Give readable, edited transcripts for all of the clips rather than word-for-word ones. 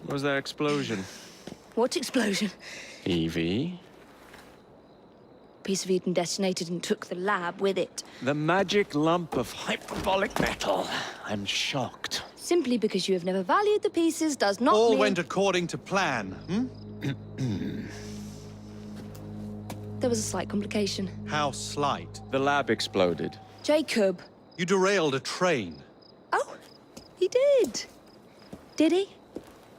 Was there explosion? What explosion? Evie? Piece of Eden detonated and took the lab with it. The magic lump of hyperbolic metal. I'm shocked. Simply because you have never valued the pieces does not All mean... went according to plan, There was a slight complication. How slight. The lab exploded. Jacob. You derailed a train. Oh, he did. Did he?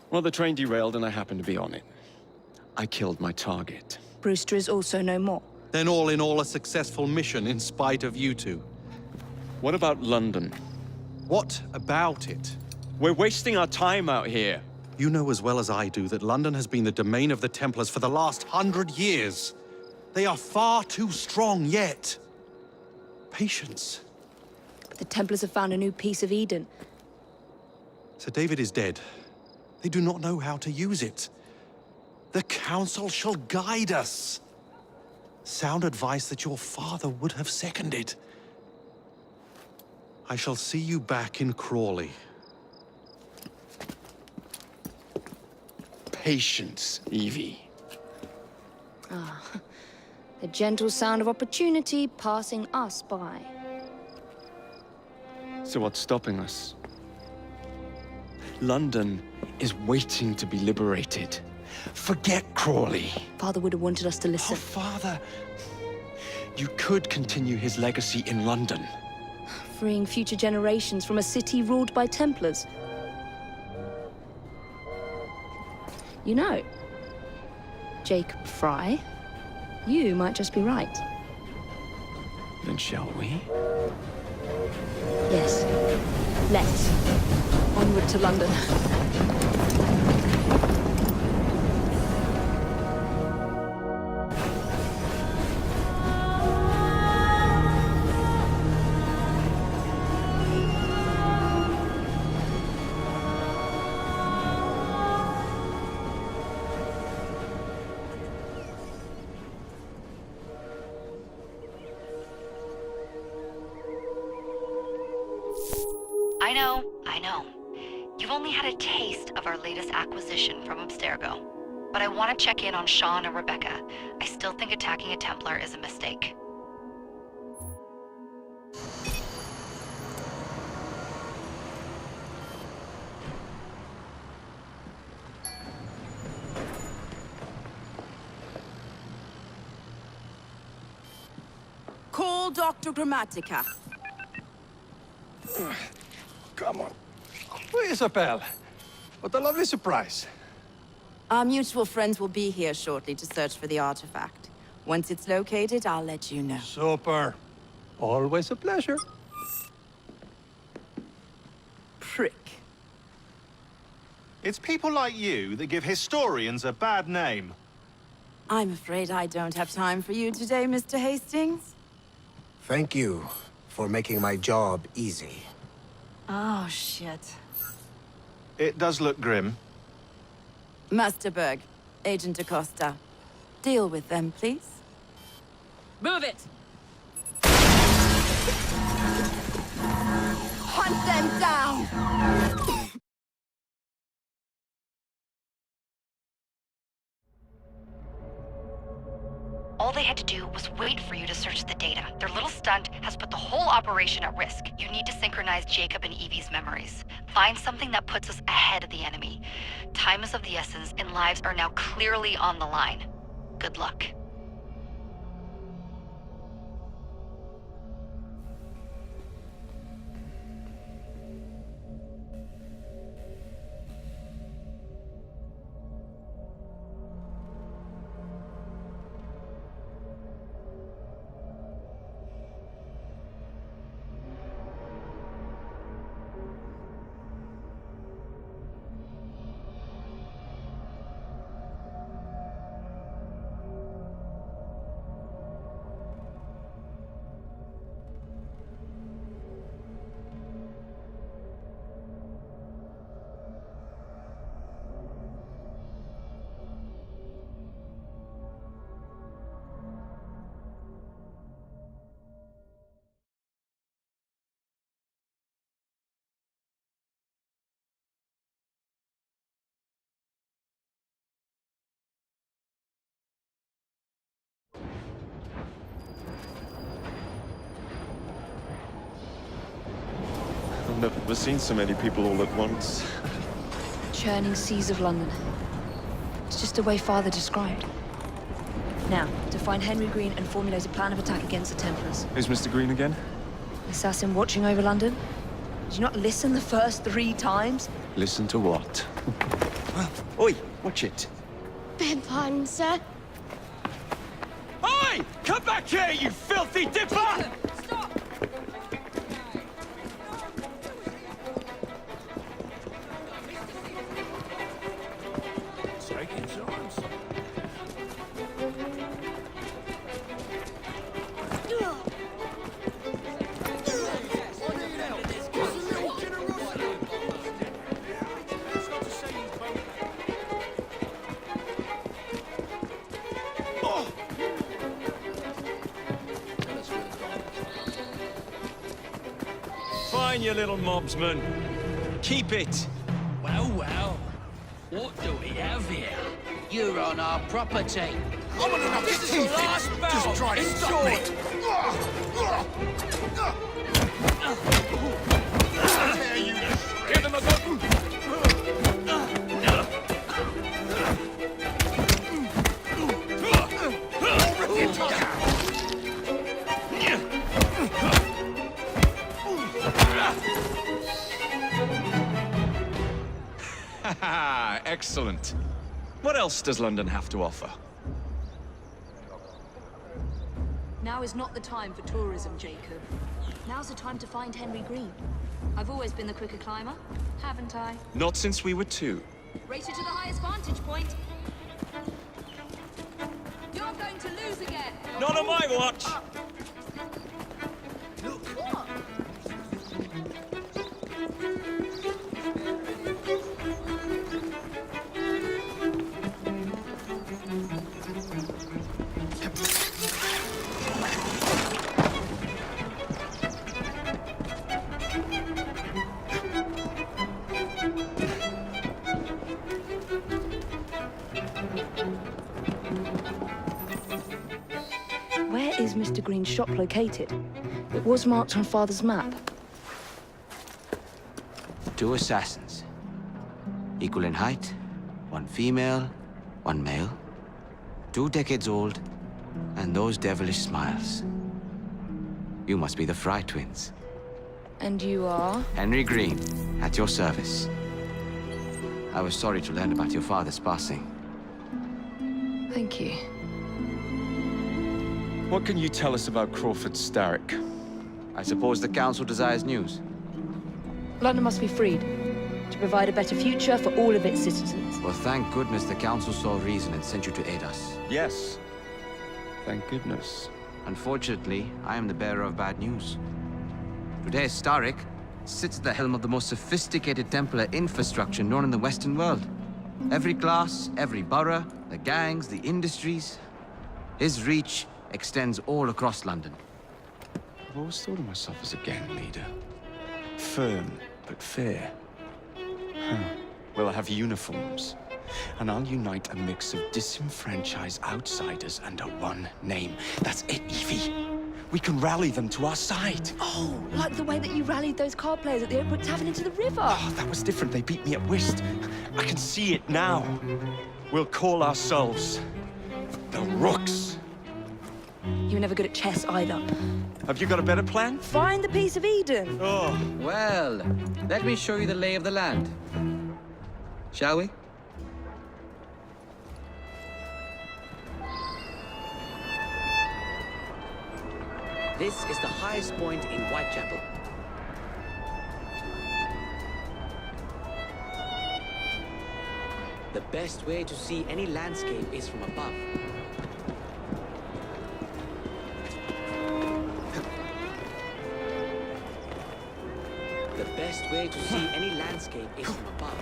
Well, the train derailed and I happened to be on it. I killed my target. Brewster is also no more. Then all in all a successful mission in spite of you two. What about London? What about it? We're wasting our time out here. You know as well as I do that London has been the domain of the Templars for the last 100 years. They are far too strong yet. Patience. But the Templars have found a new piece of Eden. Sir David is dead. They do not know how to use it. The Council shall guide us. Sound advice that your father would have seconded. I shall see you back in Crawley. Patience, Evie. The gentle sound of opportunity passing us by. So what's stopping us? London is waiting to be liberated. Forget Crawley. Father would have wanted us to Oh, listen. Father. You could continue his legacy in London. Freeing future generations from a city ruled by Templars. You know, Jacob Fry, you might just be right. Then shall we? Yes. Let's. Onward to London. I know. You've only had a taste of our latest acquisition from Abstergo. But I want to check in on Sean and Rebecca. I still think attacking a Templar is a mistake. Call Dr. Grammatica. Come on. Where is Isabel? What a lovely surprise. Our mutual friends will be here shortly to search for the artifact. Once it's located, I'll let you know. Super. Always a pleasure. Prick. It's people like you that give historians a bad name. I'm afraid I don't have time for you today, Mr. Hastings. Thank you for making my job easy. Oh, shit. It does look grim. Master Berg, Agent Acosta. Deal with them, please. Move it! Hunt them down! All they had to do was wait for you to search the data. Their little stunt has put the whole operation at risk. You need to synchronize Jacob and Evie's memories. Find something that puts us ahead of the enemy. Time is of the essence, and lives are now clearly on the line. Good luck. never seen so many people all at once. Churning seas of London. It's just the way Father described. Now, to find Henry Green and formulate a plan of attack against the Templars. Who's Mr. Green again? Assassin watching over London? Did you not listen the first 3 times? Listen to what? Oi, watch it. Beg pardon, sir. Oi! Come back here, you filthy dipper! Stop! Fine, you little mobsman. Keep it. Well, well. What do we have here? You're on our property. I'm on enough This is the last bout. Just try to stop Enjoy. it. Give them a good... Haha, excellent. What else does London have to offer? Now is not the time for tourism, Jacob. Now's the time to find Henry Green. I've always been the quicker climber, haven't I? Not since we were 2. Race you to the highest vantage point. You're going to lose again. Not on my watch! What? Where is Mr. Green's shop located? It was marked on Father's map. 2 assassins. Equal in height. 1 female, 1 male. 2 decades old. And those devilish smiles. You must be the Fry twins. And you are? Henry Green, at your service. I was sorry to learn about your father's passing. Thank you. What can you tell us about Crawford Starrick? I suppose the Council desires news. London must be freed to provide a better future for all of its citizens. Well, thank goodness the Council saw reason and sent you to aid us. Yes. Thank goodness. Unfortunately, I am the bearer of bad news. Today, Starrick sits at the helm of the most sophisticated Templar infrastructure known in the Western world. Every class, every borough, the gangs, the industries. His reach extends all across London. I've always thought of myself as a gang leader. Firm, but fair. Huh. We'll have uniforms. And I'll unite a mix of disenfranchised outsiders under one name. That's it, Evie. We can rally them to our side. Oh, like the way that you rallied those card players at the Oakwood Tavern into the river. Oh, that was different. They beat me at whist. I can see it now. We'll call ourselves the Rooks. You were never good at chess either. Have you got a better plan? Find the piece of Eden. Oh, Well, let me show you the lay of the land. Shall we? This is the highest point in Whitechapel. The best way to see any landscape is from above. The best way to see any landscape is from above.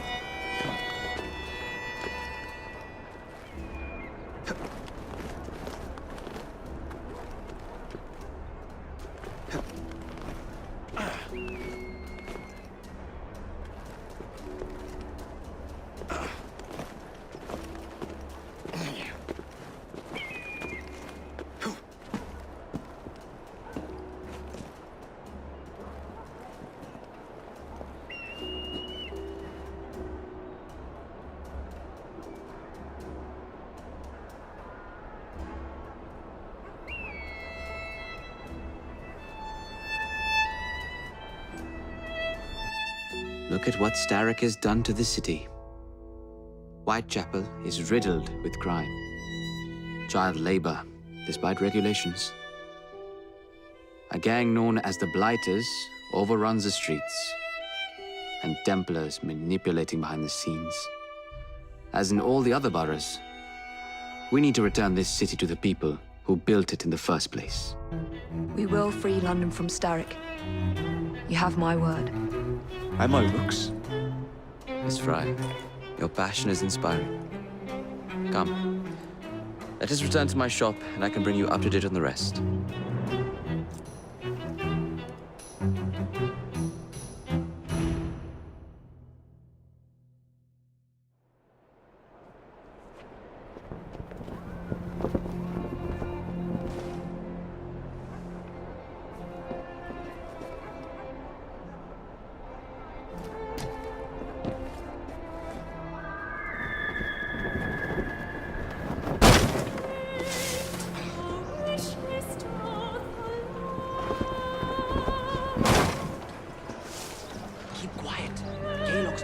Look at what Starrick has done to the city. Whitechapel is riddled with crime. Child labor, despite regulations. A gang known as the Blighters overruns the streets, and Templars manipulating behind the scenes. As in all the other boroughs, we need to return this city to the people who built it in the first place. We will free London from Starrick. You have my word. And my looks. Miss Fry, your passion is inspiring. Come, let us return to my shop, and I can bring you up to date on the rest.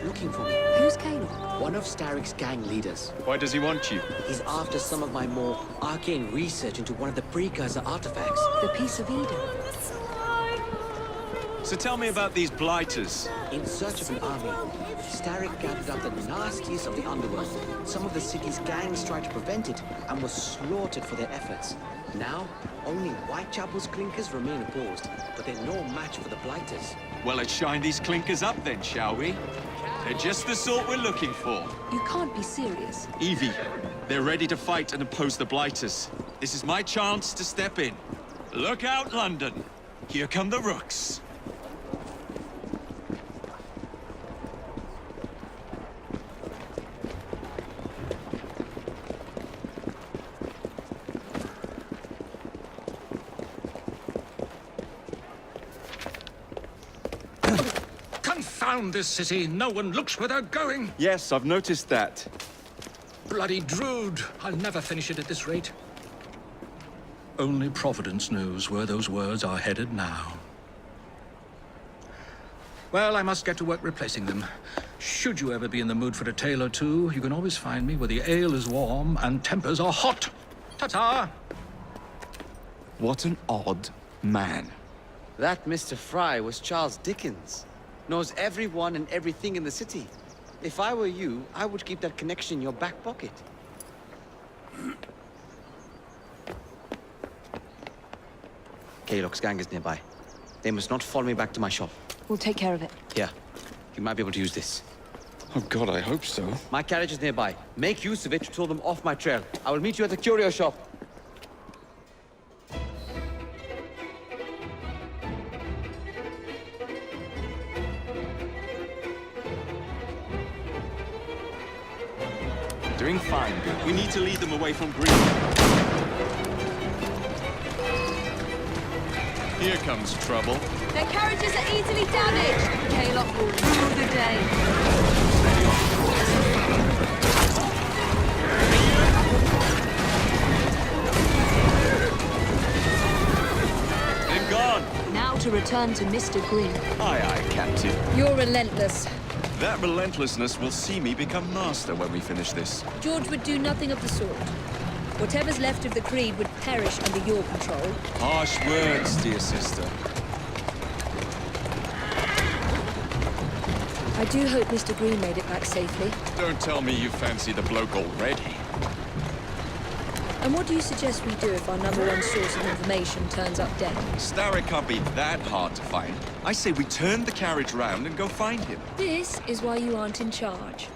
Looking for me. Who's Caleb? One of Starrick's gang leaders. Why does he want you? He's after some of my more arcane research into one of the precursor artifacts. The Piece of Eden. So tell me about these blighters. In search of an army, Starrick gathered up the nastiest of the underworld. Some of the city's gangs tried to prevent it and were slaughtered for their efforts. Now, only Whitechapel's clinkers remain opposed, but they're no match for the Blighters. Well, let's shine these clinkers up then, shall we? They're just the sort we're looking for. You can't be serious. Evie, they're ready to fight and oppose the Blighters. This is my chance to step in. Look out, London. Here come the Rooks. Confound this city! No one looks where they're going! Yes, I've noticed that. Bloody Drood! I'll never finish it at this rate. Only Providence knows where those words are headed now. Well, I must get to work replacing them. Should you ever be in the mood for a tale or two, you can always find me where the ale is warm and tempers are hot. Ta-ta! What an odd man. That Mr. Fry was Charles Dickens. Knows everyone and everything in the city. If I were you, I would keep that connection in your back pocket. Kaylock's gang is nearby. They must not follow me back to my shop. We'll take care of it. Here, you might be able to use this. Oh God, I hope so. My carriage is nearby. Make use of it to throw them off my trail. I will meet you at the curio shop. Doing fine, good. We need to lead them away from Green. Here comes trouble. Their carriages are easily damaged. Kaylock will rule the day. They're gone. Now to return to Mr. Green. Aye, aye, Captain. You're relentless. That relentlessness will see me become master when we finish this. George would do nothing of the sort. Whatever's left of the Creed would perish under your control. Harsh words, dear sister. I do hope Mr. Green made it back safely. Don't tell me you fancy the bloke already. And what do you suggest we do if our number one source of information turns up dead? Starrick can't be that hard to find. I say we turn the carriage round and go find him. This is why you aren't in charge.